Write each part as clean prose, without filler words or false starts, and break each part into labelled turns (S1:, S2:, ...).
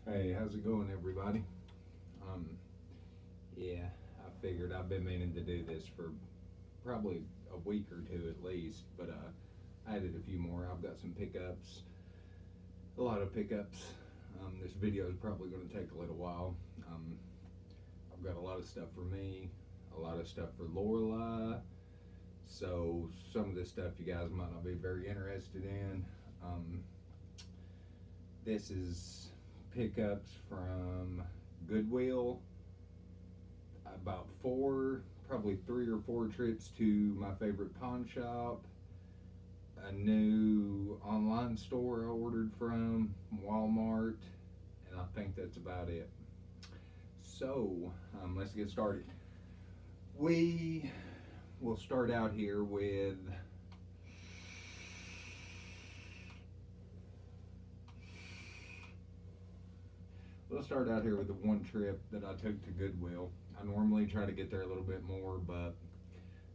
S1: Hey, how's it going, everybody? Um, yeah, I figured I've been meaning to do this for probably a week or two at least, but I added a few more. I've got some pickups, a lot of pickups. This video is probably going to take a little while. Um, I've got a lot of stuff for me, a lot of stuff for Lorelai. So some of this stuff you guys might not be very interested in. Um, this is pickups from Goodwill. About four, probably 3 or 4 trips to my favorite pawn shop, a new online store I ordered from Walmart, and I think that's about it. So let's get started. We will start out here with the one trip that I took to Goodwill. I normally try to get there a little bit more, but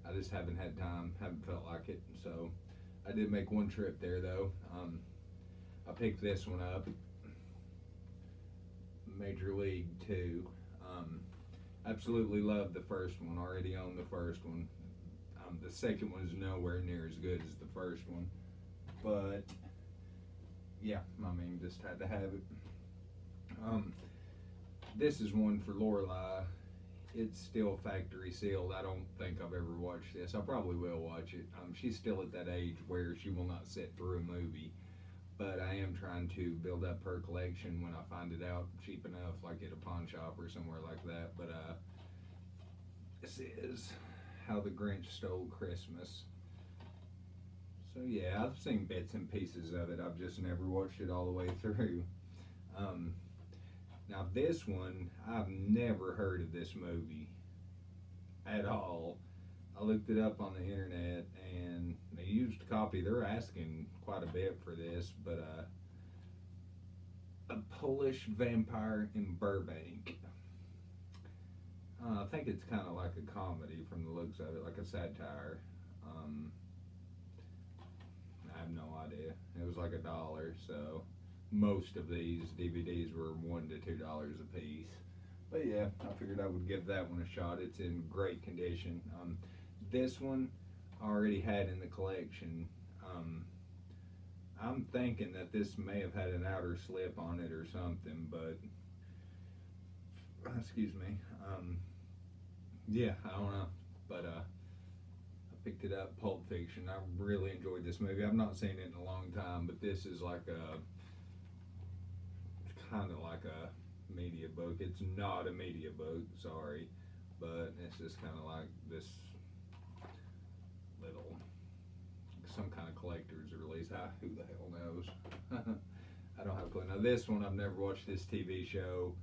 S1: I just haven't had time, haven't felt like it. So I did make one trip there though. I picked this one up, Major League 2. Absolutely love the first one, already own the first one. The second one is nowhere near as good as the first one, but yeah, I mean, just had to have it. This is one for Lorelai. It's still factory sealed. I don't think I've ever watched this. I probably will watch it. She's still at that age where she will not sit through a movie, but I am trying to build up her collection when I find it out cheap enough, like at a pawn shop or somewhere like that. But this is How the Grinch Stole Christmas. So yeah, I've seen bits and pieces of it. I've just never watched it all the way through. Now this one, I've never heard of this movie at all. I looked it up on the internet, and they used a copy. They're asking quite a bit for this, but a Polish vampire in Burbank. I think it's kind of like a comedy from the looks of it, like a satire. I have no idea. It was like $1, so most of these DVDs were $1 to $2 a piece. But yeah, I figured I would give that one a shot. It's in great condition. This one I already had in the collection. I'm thinking that this may have had an outer slip on it or something, but excuse me. Yeah, I don't know, but I picked it up. Pulp Fiction. I really enjoyed this movie. I've not seen it in a long time, but this is like it's kind of like a media book. It's not a media book, sorry, but it's just kind of like this little, some kind of collector's release. Who the hell knows? I don't have a clue. Now this one, I've never watched this TV show,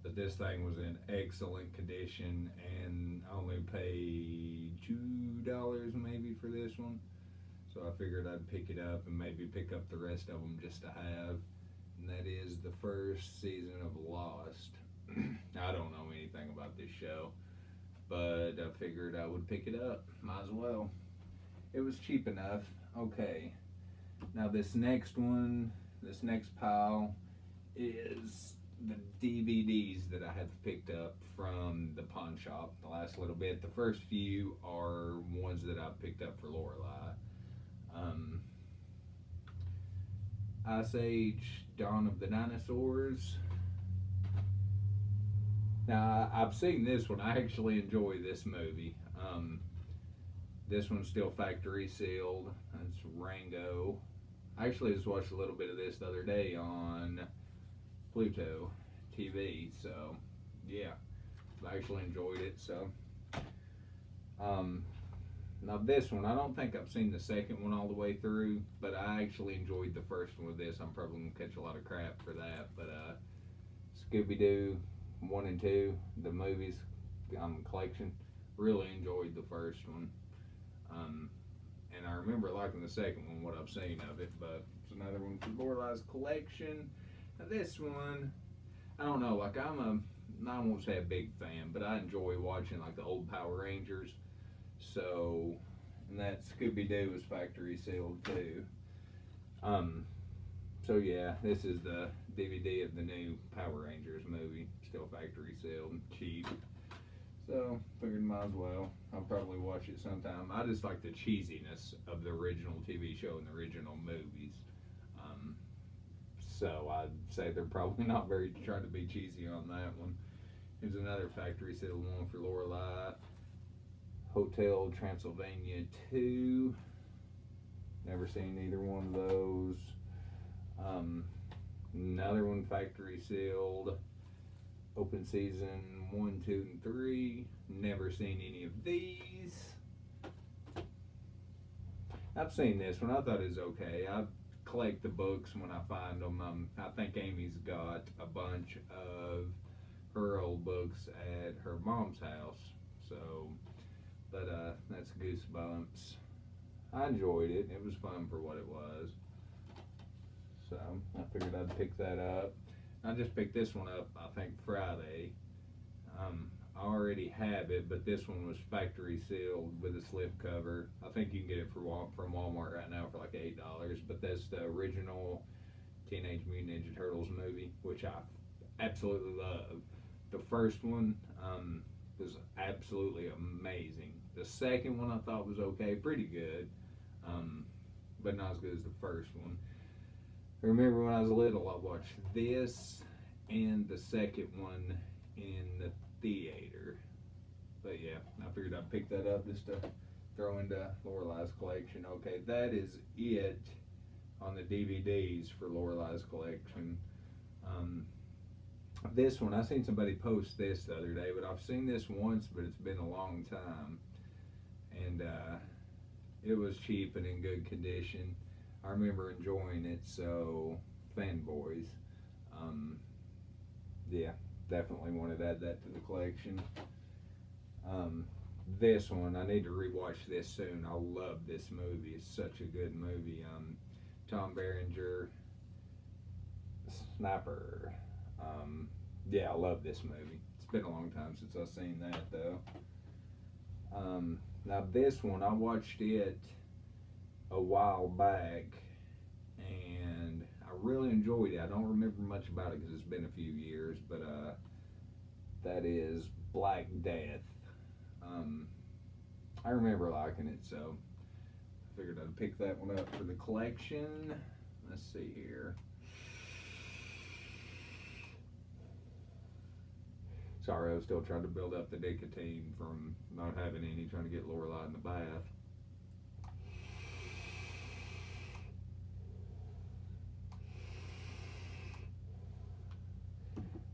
S1: but this thing was in excellent condition, and I only paid $2 maybe for this one. So I figured I'd pick it up and maybe pick up the rest of them just to have. And that is the first season of Lost. I don't know anything about this show, but I figured I would pick it up. Might as well. It was cheap enough. Okay. Now this next one, this next pile is the DVDs that I have picked up from the pawn shop the last little bit. The first few are ones that I picked up for Lorelai. Ice Age, Dawn of the Dinosaurs. Now, I've seen this one. I actually enjoy this movie. This one's still factory sealed. It's Rango. I actually just watched a little bit of this the other day on Pluto TV. So, yeah, I actually enjoyed it. So, now this one, I don't think I've seen the second one all the way through, but I actually enjoyed the first one with this. I'm probably going to catch a lot of crap for that, but Scooby-Doo 1 and 2, the movies collection, really enjoyed the first one. And I remember liking the second one, what I've seen of it, but it's another one for Lorelai's collection. Now this one, I don't know, like I won't say a big fan, but I enjoy watching like the old Power Rangers. So, and that Scooby-Doo was factory sealed too. So yeah, this is the DVD of the new Power Rangers movie, still factory sealed, cheap. So figured might as well. I'll probably watch it sometime. I just like the cheesiness of the original TV show and the original movies. Um, so I'd say they're probably not very trying to be cheesy on that one. Here's another factory sealed one for Lorelei. Hotel Transylvania 2. Never seen either one of those. Another one factory sealed. Open season 1, 2, and 3. Never seen any of these. I've seen this one. I thought it was okay. I collect the books when I find them. I think Amy's got a bunch of her old books at her mom's house. So, but that's Goosebumps. I enjoyed it. It was fun for what it was. So I figured I'd pick that up. I just picked this one up, I think, Friday. I already have it, but this one was factory sealed with a slip cover. I think you can get it from Walmart right now for like $8. But that's the original Teenage Mutant Ninja Turtles movie, which I absolutely love. The first one was absolutely amazing. The second one I thought was okay, pretty good, but not as good as the first one. I remember when I was little, I watched this and the second one in the theater. But yeah, I figured I'd pick that up just to throw into Lorelei's collection. Okay, that is it on the DVDs for Lorelei's collection. This one, I seen somebody post this the other day, but I've seen this once, but it's been a long time. And it was cheap and in good condition. I remember enjoying it, so Fanboys. Yeah, definitely wanted to add that to the collection. This one, I need to rewatch this soon. I love this movie. It's such a good movie. Tom Berenger, Sniper. Yeah, I love this movie. It's been a long time since I've seen that, though. Now this one, I watched it a while back, and I really enjoyed it. I don't remember much about it because it's been a few years, but that is Black Death. I remember liking it, so I figured I'd pick that one up for the collection. Let's see here. Sorry, I was still trying to build up the nicotine from not having any, trying to get Lorelei in the bath.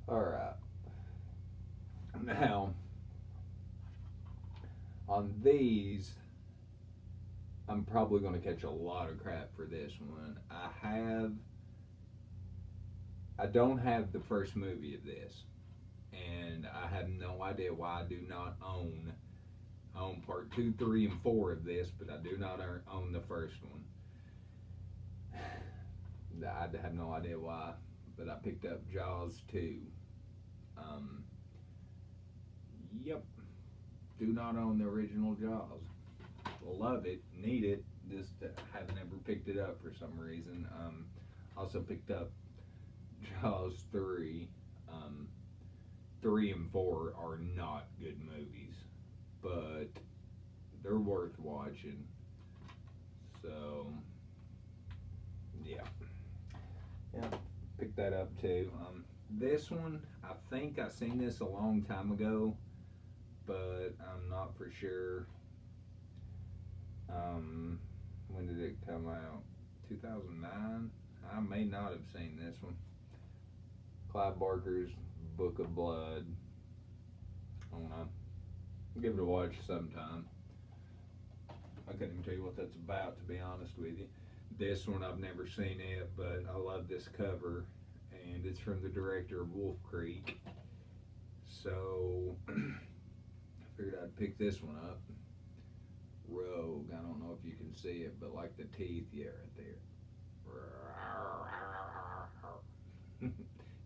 S1: Alright. Now, on these, I'm probably going to catch a lot of crap for this one. I don't have the first movie of this, and I have no idea why I do not own part 2, 3, and 4 of this, but I do not own the first one. I have no idea why, but I picked up Jaws 2. Yep, do not own the original Jaws. Love it, need it, just have never picked it up for some reason. Also picked up Jaws 3. 3 and 4 are not good movies, but they're worth watching. So yeah, picked that up too. This one, I think I seen this a long time ago, but I'm not for sure. When did it come out? 2009? I may not have seen this one. Clive Barker's Book of Blood. I don't know. I'll give it a watch sometime. I couldn't even tell you what that's about, to be honest with you. This one, I've never seen it, but I love this cover, and it's from the director of Wolf Creek. So, I figured I'd pick this one up. Rogue, I don't know if you can see it, but like the teeth, yeah, right there.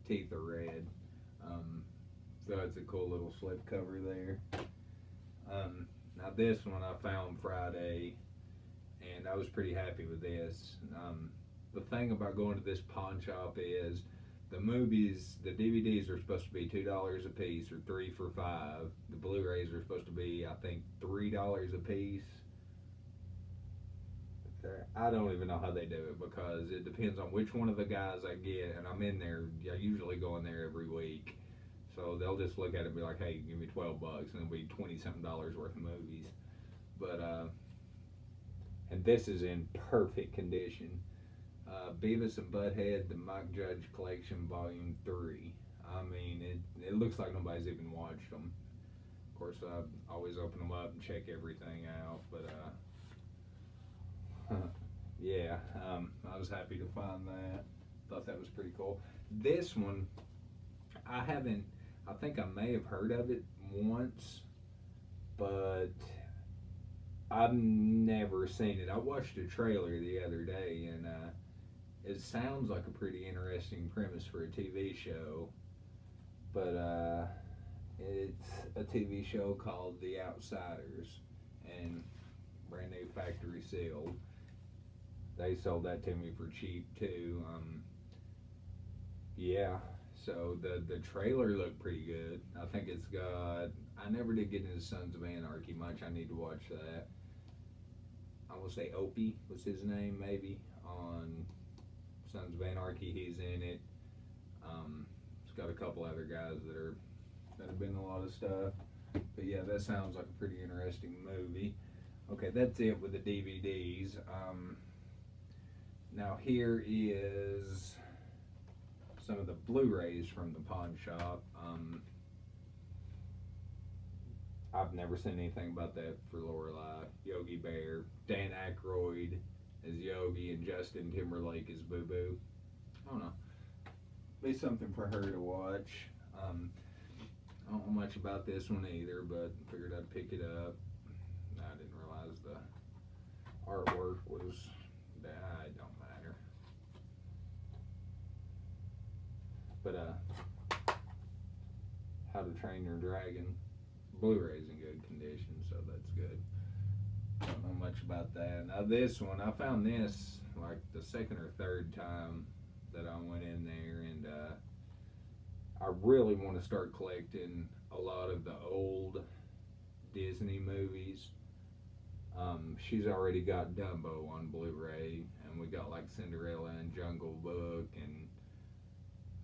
S1: Teeth are red. So it's a cool little slip cover there. Now this one I found Friday, and I was pretty happy with this. the thing about going to this pawn shop is the movies, the DVDs are supposed to be $2 a piece or 3 for $5. The Blu-rays are supposed to be, I think, $3 a piece. I don't even know how they do it because it depends on which one of the guys I get, and I'm in there. I usually go in there every week, so they'll just look at it and be like, "Hey, give me $12," and it'll be $20-something worth of movies. But and this is in perfect condition. Beavis and Butthead, the Mike Judge Collection, Volume 3. I mean, it looks like nobody's even watched them. Of course, I always open them up and check everything out, but yeah, I was happy to find that. Thought that was pretty cool. This one, I think I may have heard of it once, but I've never seen it. I watched a trailer the other day, and it sounds like a pretty interesting premise for a TV show, but it's a TV show called The Outsiders, and brand new factory sealed. They sold that to me for cheap too. Yeah, so the trailer looked pretty good. I think it's got. I never did get into Sons of Anarchy much. I need to watch that. I will say Opie was his name, maybe on Sons of Anarchy. He's in it. It's got a couple other guys that have been in a lot of stuff. But yeah, that sounds like a pretty interesting movie. Okay, that's it with the DVDs. Now here is some of the Blu-rays from the pawn shop. I've never seen anything about that for Lorelai. Yogi Bear, Dan Aykroyd as Yogi, and Justin Timberlake as Boo Boo. I don't know. Be something for her to watch. I don't know much about this one either, but figured I'd pick it up. I didn't realize the artwork was. It don't matter. But How to Train Your Dragon Blu-ray's in good condition, so that's good. Don't know much about that. Now this one, I found this like the second or third time that I went in there, and I really want to start collecting a lot of the old Disney movies. She's already got Dumbo on Blu-ray, and we got like Cinderella and Jungle Book, and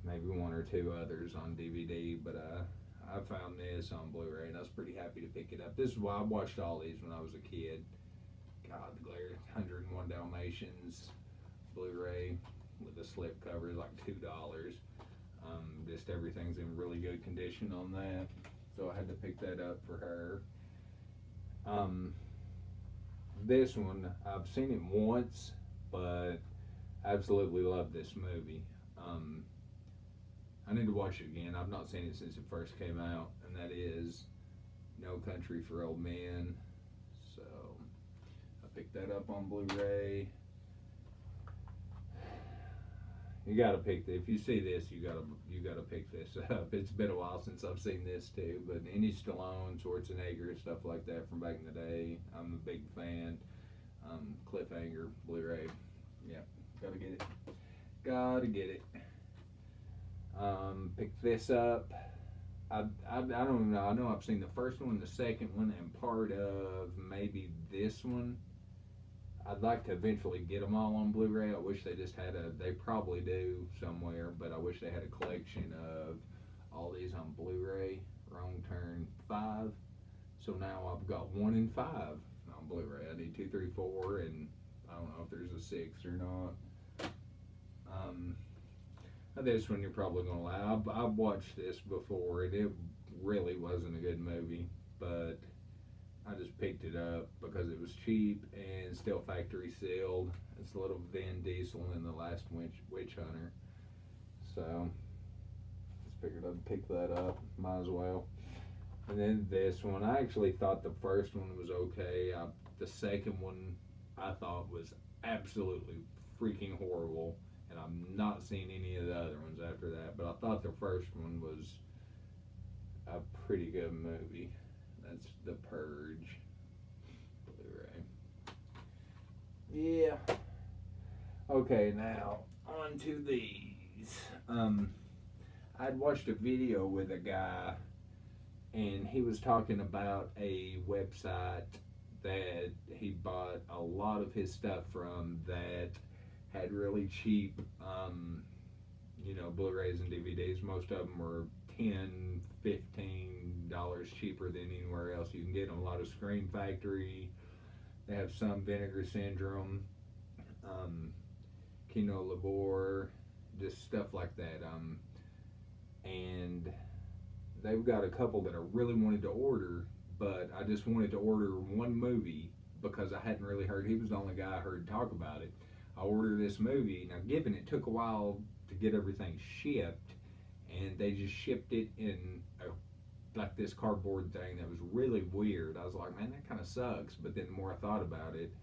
S1: maybe one or two others on DVD. But I found this on Blu-ray, and I was pretty happy to pick it up. This is why I watched all these when I was a kid. God, the glare! 101 Dalmatians Blu-ray with the slip cover is like $2. Just everything's in really good condition on that, so I had to pick that up for her. This one, I've seen it once, but absolutely love this movie. I need to watch it again. I've not seen it since it first came out, and that is No Country for Old Men. So I picked that up on Blu-ray. You gotta pick if you see this, you gotta pick this up. It's been a while since I've seen this too, but any Stallone, Schwarzenegger, stuff like that from back in the day, I'm a big fan. Cliffhanger Blu-ray, yeah, gotta get it. Gotta get it. Pick this up. I don't even know. I know I've seen the first one, the second one, and part of maybe this one. I'd like to eventually get them all on Blu-ray. I wish they just had they probably do somewhere, but I wish they had a collection of all these on Blu-ray. Wrong Turn 5. So now I've got 1 and 5 on Blu-ray. I need 2, 3, 4, and I don't know if there's a 6 or not. This one you're probably going to like. I've watched this before, and it really wasn't a good movie, but I just picked it up because it was cheap and still factory sealed. It's a little Vin Diesel in The Last Witch Hunter. So, just figured I'd pick that up. Might as well. And then this one, I actually thought the first one was okay. The second one I thought was absolutely freaking horrible. And I've not seen any of the other ones after that. But I thought the first one was a pretty good movie. That's The Purge Blu-ray. Yeah. Okay, now on to these. I'd watched a video with a guy, and he was talking about a website that he bought a lot of his stuff from that had really cheap, Blu-rays and DVDs. Most of them were $10, $15 cheaper than anywhere else you can get them. A lot of Scream Factory. They have some Vinegar Syndrome, Kino Labor, just stuff like that. And they've got a couple that I really wanted to order, but I just wanted to order one movie because I hadn't really heard. He was the only guy I heard talk about it. I ordered this movie. Now, given it took a while to get everything shipped, and they just shipped it in like this cardboard thing that was really weird. I was like, man, that kind of sucks. But then the more I thought about it,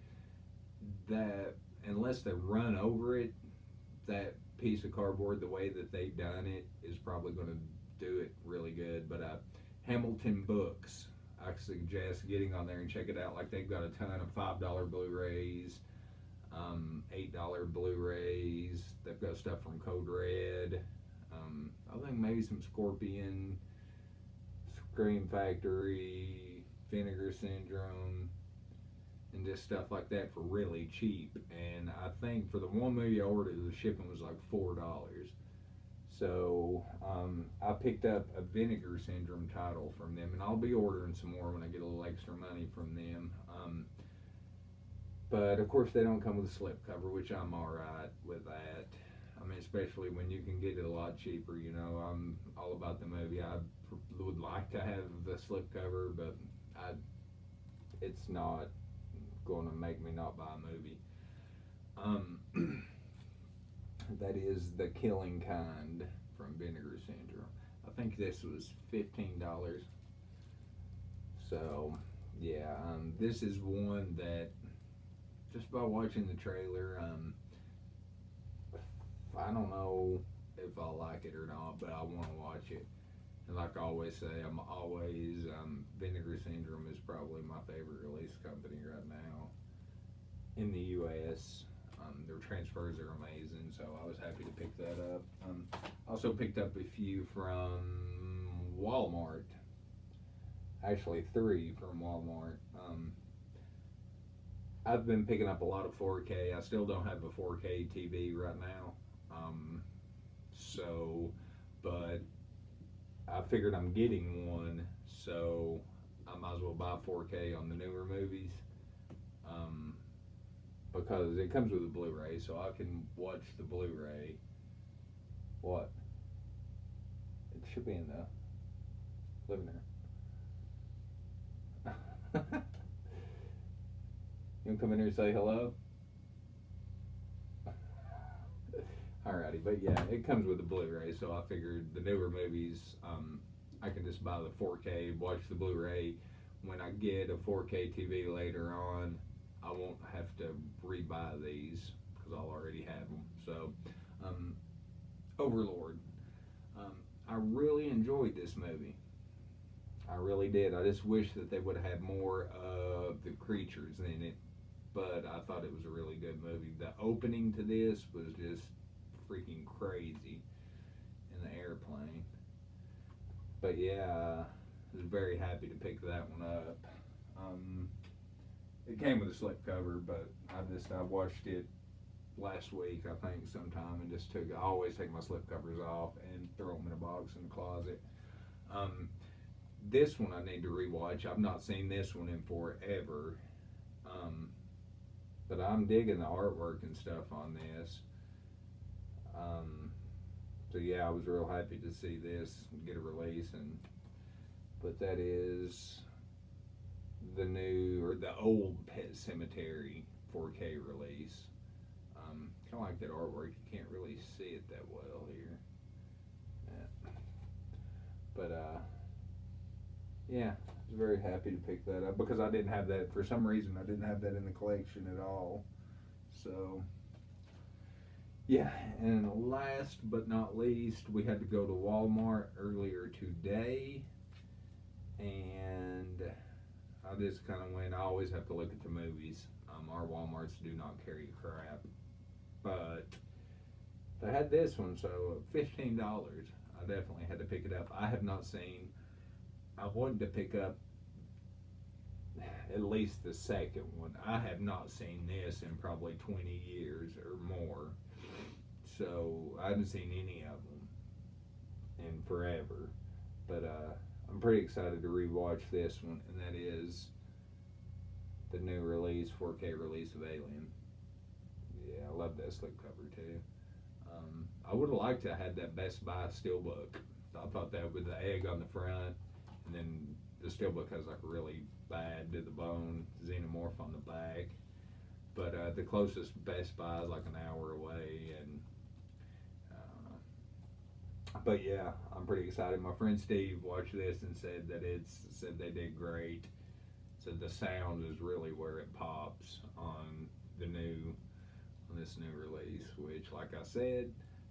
S1: that unless they run over it, that piece of cardboard, the way that they've done it, is probably going to do it really good. But Hamilton Books, I suggest getting on there and check it out. Like, they've got a ton of $5 Blu-rays, $8 Blu-rays. They've got stuff from Code Red. I think maybe some Scorpion, Scream Factory, Vinegar Syndrome, and just stuff like that for really cheap. And I think for the one movie I ordered, the shipping was like $4. So I picked up a Vinegar Syndrome title from them, and I'll be ordering some more when I get a little extra money from them. But of course, they don't come with a slipcover, which I'm all right with that. I mean, especially when you can get it a lot cheaper. I'm all about the movie. I would like to have the slipcover, but it's not going to make me not buy a movie. That is The Killing Kind from Vinegar Syndrome. I think this was $15. So, yeah, this is one that just by watching the trailer, I don't know if I'll like it or not, but I want to watch it. And like I always say, Vinegar Syndrome is probably my favorite release company right now in the U.S. Their transfers are amazing, so I was happy to pick that up. Also picked up a few from Walmart. Actually, 3 from Walmart. I've been picking up a lot of 4K. I still don't have a 4K TV right now. But I figured I'm getting one, so I might as well buy 4K on the newer movies. Because it comes with a Blu-ray, so I can watch the Blu-ray. What? It should be in the living room. You want to come in here and say hello? Alrighty, but yeah, it comes with a Blu-ray, so I figured the newer movies, I can just buy the 4K, watch the Blu-ray. When I get a 4K TV later on, I won't have to rebuy these because I'll already have them. So, Overlord. I really enjoyed this movie. I really did. I just wish that they would have had more of the creatures in it, but I thought it was a really good movie. The opening to this was just freaking crazy in the airplane. But yeah, I was very happy to pick that one up. It came with a slipcover, but I watched it last week, I think, sometime, and I always take my slipcovers off and throw them in a box in the closet. This one I need to rewatch. I've not seen this one in forever. But I'm digging the artwork and stuff on this. So yeah, I was real happy to see this get a release, but that is the old Pet Sematary 4K release. Kind of like that artwork. You can't really see it that well here. Yeah. But yeah, I was very happy to pick that up because I didn't have that, for some reason I didn't have that in the collection at all. So yeah, and last but not least, we had to go to Walmart earlier today, and I just kind of went. I always have to look at the movies. Our Walmarts do not carry crap. but they had this one, so $15. I definitely had to pick it up. I have not seen. I wanted to pick up at least the second one. I have not seen this in probably 20 years or more. So I haven't seen any of them in forever. But I'm pretty excited to rewatch this one, and that is the new release, 4K release of Alien. Yeah, I love that slipcover too. I would have liked to have had that Best Buy steelbook. I thought that with the egg on the front, and then the steelbook has like a really bad to the bone xenomorph on the back. But the closest Best Buy is like an hour away, and but yeah, I'm pretty excited. My friend Steve watched this and said said they did great. Said the sound is really where it pops on this new release, which, like I said,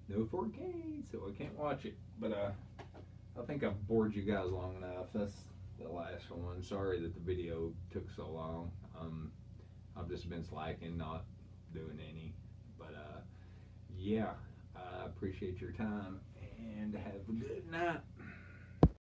S1: no 4K, so I can't watch it. But I think I've bored you guys long enough. That's the last one. Sorry that the video took so long. I've just been slacking, not doing any. But yeah, I appreciate your time and have a good night.